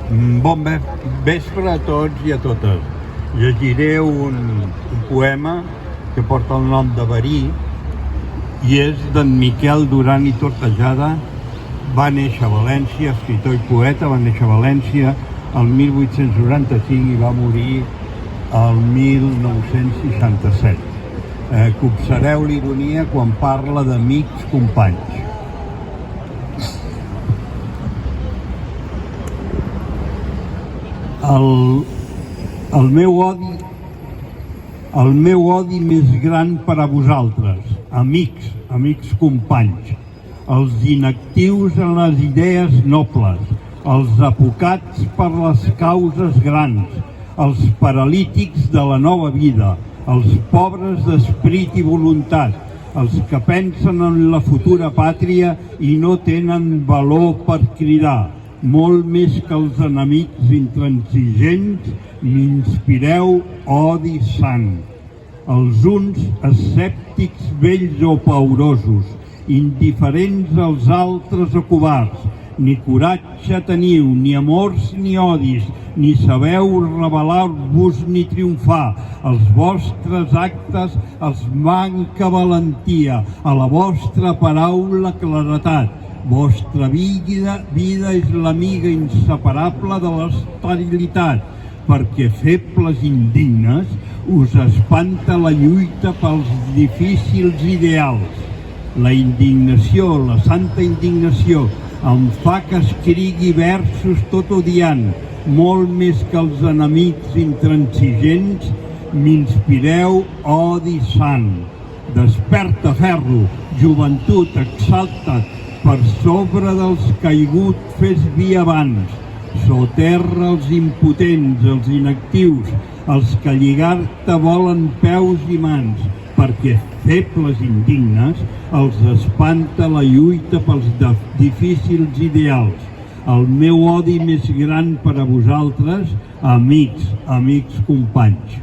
Bon vespre a tots i a totes. Llegiré un poema que porta el nom de Verí i és d'en Miquel Duran i Tortajada. Va néixer a València, escriptor i poeta, va néixer a València el 1895 i va morir el 1967. Copsareu l'ironia quan parla d'amics companys. El meu odi més gran per a vosaltres, amics companys, els inactius en les idees nobles, els apocats per les causes grans, els paralítics de la nova vida, els pobres d'esperit i voluntat, els que pensen en la futura pàtria i no tenen valor per cridar. Molt més que els enemics intransigents, m'inspireu odi sant. Els uns escèptics vells o paurosos, indiferents als altres o covards, ni coratge teniu, ni amors ni odis, ni sabeu rebel·lar-vos ni triomfar. Els vostres actes els manca valentia, a la vostra paraula claretat. Vostra vida és l'amiga inseparable de l'esterilitat, perquè febles i indignes us espanta la lluita pels difícils ideals. La indignació, la santa indignació, em fa que escrigui versos tot odiant, molt més que els enemics intransigents, m'inspireu odi sant. Desperta, ferro, joventut, exalta't, per sobre dels caiguts fes via abans, soterra els impotents, els inactius, els que lligar-te volen peus i mans, perquè febles i indignes els espanta la lluita pels difícils ideals. El meu odi més gran per a vosaltres, amics companys.